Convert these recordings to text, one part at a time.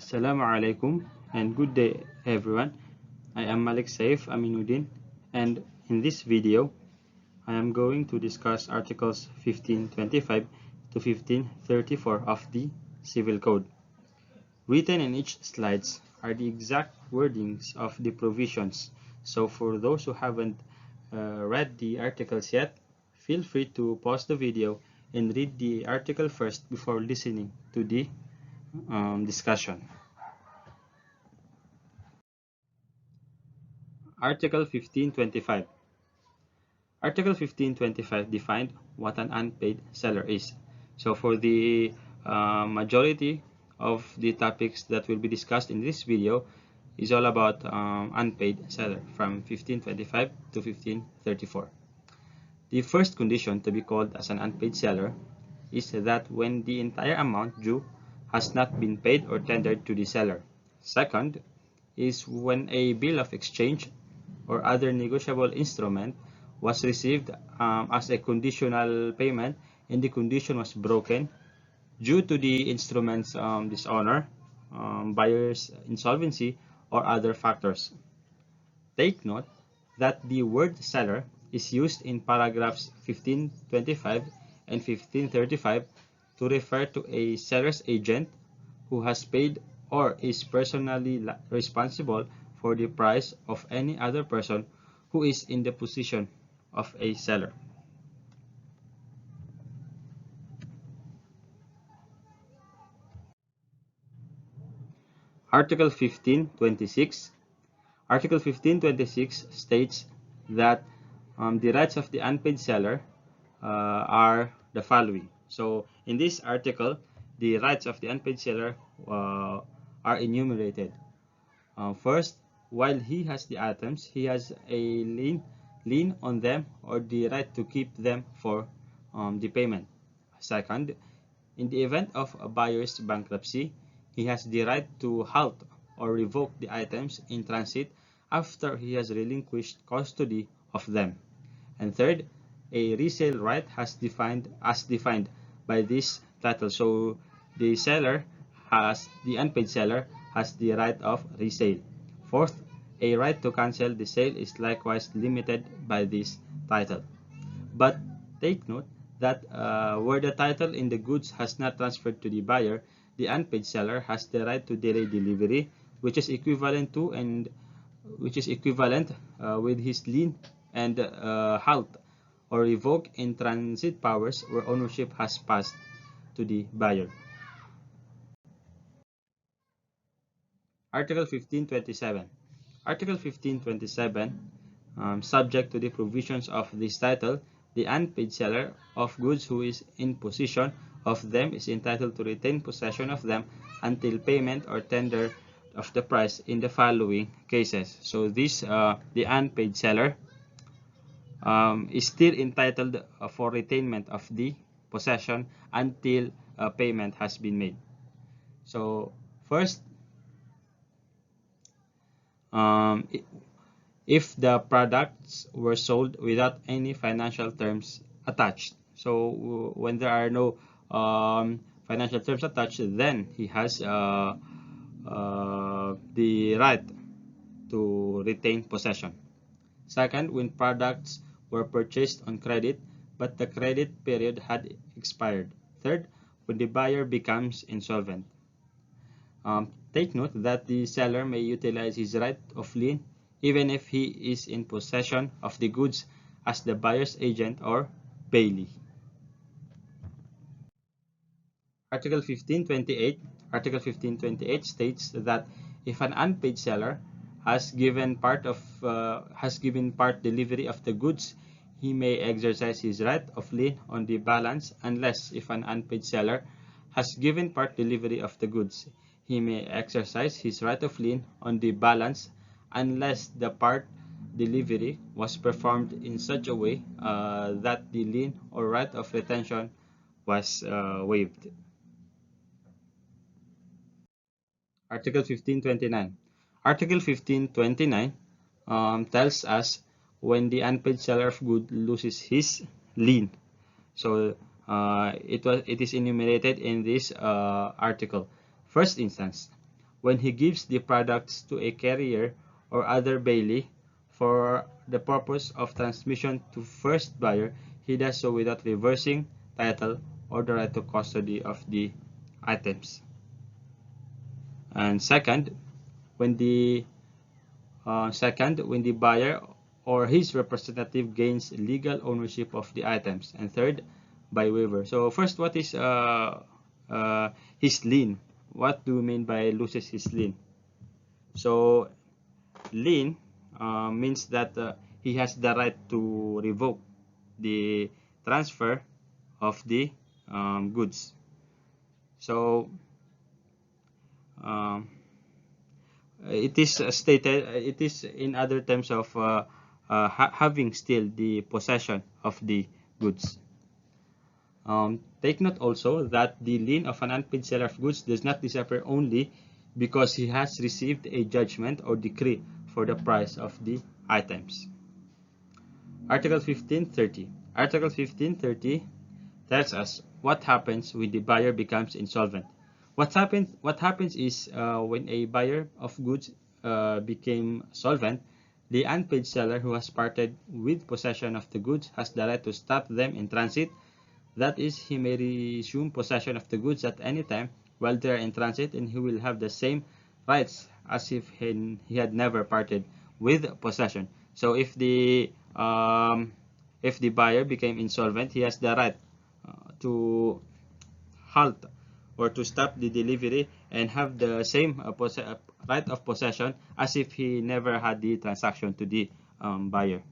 Assalamu alaikum and good day everyone. I am Malik Saif AMINODEN, and in this video I am going to discuss articles 1525 to 1534 of the Civil Code. Written in each slides are the exact wordings of the provisions, so for those who haven't read the articles yet, feel free to pause the video and read the article first before listening to the discussion. Article 1525. Article 1525 defined what an unpaid seller is. So for the majority of the topics that will be discussed in this video is all about unpaid seller from 1525 to 1534. The first condition to be called as an unpaid seller is that when the entire amount due has not been paid or tendered to the seller. Second is when a bill of exchange or other negotiable instrument was received as a conditional payment and the condition was broken due to the instrument's dishonor, buyer's insolvency, or other factors. Take note that the word seller is used in paragraphs 1525 and 1535 to refer to a seller's agent who has paid or is personally responsible for the price of any other person who is in the position of a seller. Article 1526. Article 1526 states that the rights of the unpaid seller are the following. So in this article, the rights of the unpaid seller are enumerated. First, while he has the items, he has a lien on them or the right to keep them for the payment. Second, in the event of a buyer's bankruptcy, he has the right to halt or revoke the items in transit after he has relinquished custody of them. And third, a resale right has defined by this title. So the unpaid seller has the right of resale. Fourth, a right to cancel the sale is likewise limited by this title. But take note that where the title in the goods has not transferred to the buyer, the unpaid seller has the right to delay delivery, which is equivalent with his lien and halt or revoke in transit powers where ownership has passed to the buyer. Article 1527. Article 1527, subject to the provisions of this title, the unpaid seller of goods who is in possession of them is entitled to retain possession of them until payment or tender of the price in the following cases. So the unpaid seller is still entitled for retainment of the possession until payment has been made. So first, if the products were sold without any financial terms attached. So when there are no financial terms attached, then he has the right to retain possession. Second, when products were purchased on credit, but the credit period had expired. Third, when the buyer becomes insolvent. Take note that the seller may utilize his right of lien even if he is in possession of the goods as the buyer's agent or bailee. Article 1528. Article 1528 states that if an unpaid seller has given part delivery of the goods, he may exercise his right of lien on the balance unless if an unpaid seller has given part delivery of the goods, he may exercise his right of lien on the balance unless the part delivery was performed in such a way that the lien or right of retention was waived. Article 1529. Article 1529 tells us when the unpaid seller of goods loses his lien. So it is enumerated in this article. First instance, when he gives the products to a carrier or other bailee for the purpose of transmission to first buyer, he does so without reversing title or the right to custody of the items. And second, when the buyer or his representative gains legal ownership of the items. And third, by waiver. So first, what is his lien? What do we mean by loses his lien? So lien means that he has the right to revoke the transfer of the goods. So it is stated, it is in other terms of having still the possession of the goods. Take note also that the lien of an unpaid seller of goods does not disappear only because he has received a judgment or decree for the price of the items. Article 1530. Article 1530 tells us what happens when the buyer becomes insolvent. What happens is when a buyer of goods became solvent, the unpaid seller who has parted with possession of the goods has the right to stop them in transit. That is, he may resume possession of the goods at any time while they are in transit, and he will have the same rights as if he had never parted with possession. So if the buyer became insolvent, he has the right to halt or to stop the delivery and have the same right of possession as if he never had the transaction to the buyer.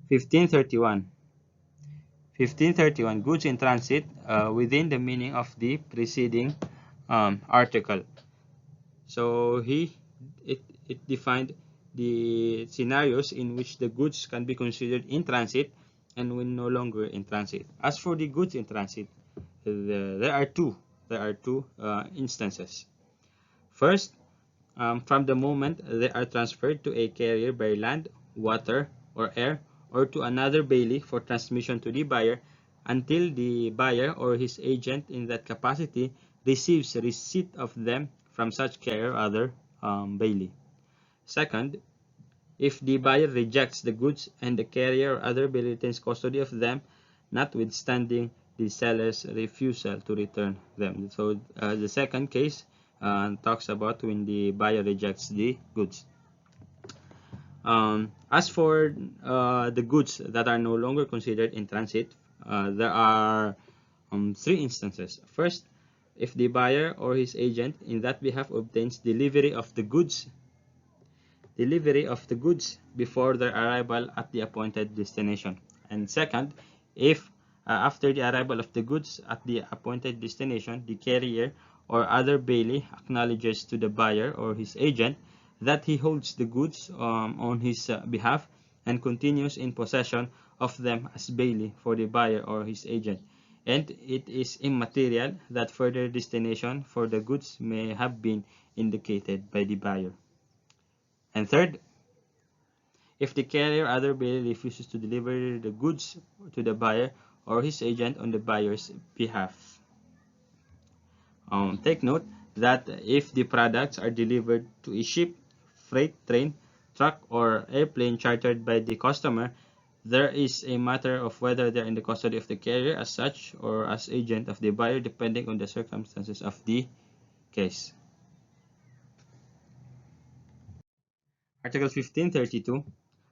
1531. 1531, goods in transit within the meaning of the preceding article. So it defined the scenarios in which the goods can be considered in transit and when no longer in transit. As for the goods in transit, there are two instances. First, from the moment they are transferred to a carrier by land, water, or air, or to another bailee for transmission to the buyer, until the buyer or his agent in that capacity receives receipt of them from such carrier or other bailee. Second, if the buyer rejects the goods and the carrier or other bailee retains custody of them, notwithstanding the seller's refusal to return them. So the second case talks about when the buyer rejects the goods. As for the goods that are no longer considered in transit, there are three instances. First, if the buyer or his agent in that behalf obtains delivery of the goods before their arrival at the appointed destination. And second, if after the arrival of the goods at the appointed destination, the carrier or other bailee acknowledges to the buyer or his agent that he holds the goods on his behalf and continues in possession of them as bailee for the buyer or his agent, and it is immaterial that further destination for the goods may have been indicated by the buyer. And third, if the carrier or other bailee refuses to deliver the goods to the buyer or his agent on the buyer's behalf. Take note that if the products are delivered to a ship, freight train, truck, or airplane chartered by the customer, there is a matter of whether they are in the custody of the carrier as such or as agent of the buyer, depending on the circumstances of the case. Article 1532.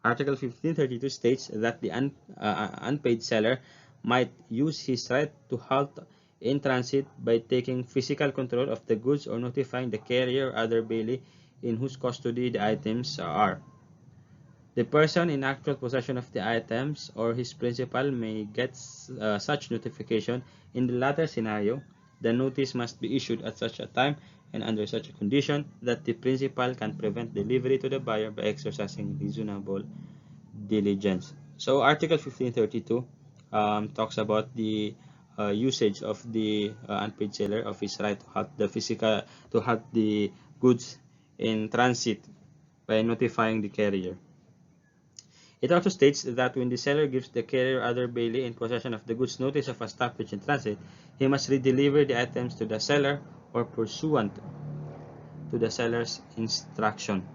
Article 1532 states that the unpaid seller might use his right to halt in transit by taking physical control of the goods or notifying the carrier or other bailee in whose custody the items are. The person in actual possession of the items or his principal may get such notification. In the latter scenario, the notice must be issued at such a time and under such a condition that the principal can prevent delivery to the buyer by exercising reasonable diligence. So Article 1532 talks about the usage of the unpaid seller of his right to halt the goods in transit by notifying the carrier. It also states that when the seller gives the carrier or other bailee in possession of the goods notice of a stoppage in transit, he must redeliver the items to the seller or pursuant to the seller's instruction.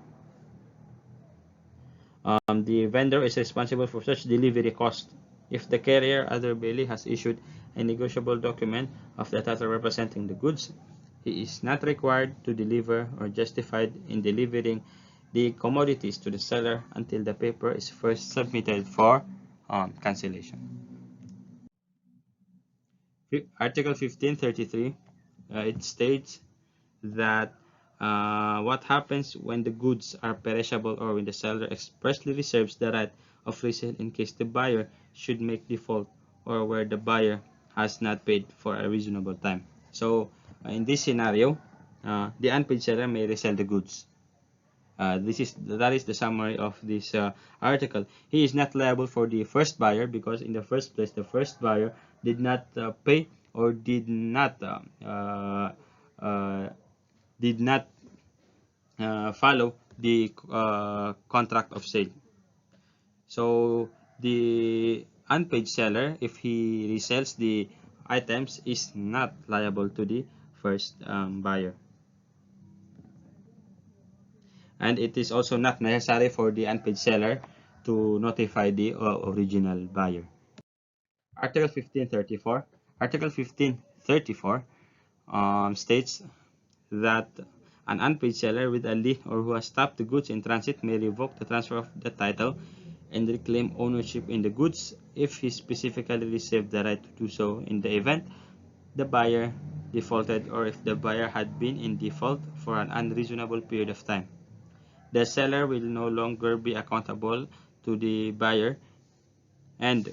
The vendor is responsible for such delivery cost. If the carrier other Bailey has issued a negotiable document of the title representing the goods, he is not required to deliver or justified in delivering the commodities to the seller until the paper is first submitted for cancellation. Article 1533, it states that what happens when the goods are perishable or when the seller expressly reserves the right of resale in case the buyer should make default or where the buyer has not paid for a reasonable time. So in this scenario, the unpaid seller may resell the goods. That is the summary of this article. He is not liable for the first buyer because in the first place the first buyer did not pay or did not follow the contract of sale. So the unpaid seller, if he resells the items, is not liable to the first buyer. And it is also not necessary for the unpaid seller to notify the original buyer. Article 1534. Article 1534 states that an unpaid seller with a lien or who has stopped the goods in transit may revoke the transfer of the title and reclaim ownership in the goods if he specifically reserved the right to do so in the event the buyer defaulted or if the buyer had been in default for an unreasonable period of time. The seller will no longer be accountable to the buyer and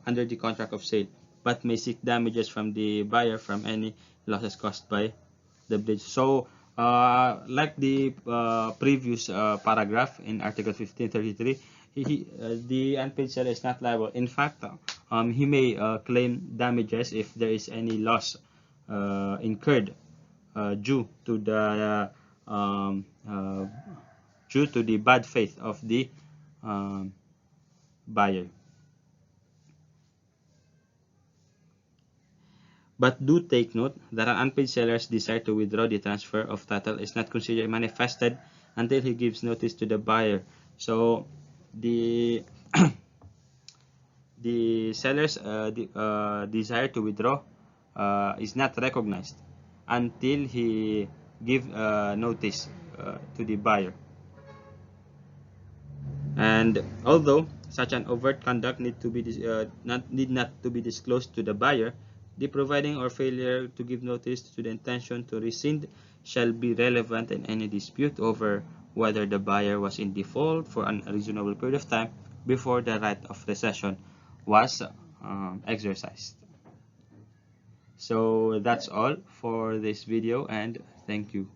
under the contract of sale, but may seek damages from the buyer from any losses caused by the breach. So, like the previous paragraph in Article 1533, the unpaid seller is not liable. In fact, he may claim damages if there is any loss incurred due to the bad faith of the buyer. But do take note that an unpaid seller's desire to withdraw the transfer of title is not considered manifested until he gives notice to the buyer. So the the seller's desire to withdraw is not recognized until he give notice to the buyer. And although such an overt conduct need not to be disclosed to the buyer, the providing or failure to give notice to the intention to rescind shall be relevant in any dispute over whether the buyer was in default for an unreasonable period of time before the right of rescission was exercised. So that's all for this video, and thank you.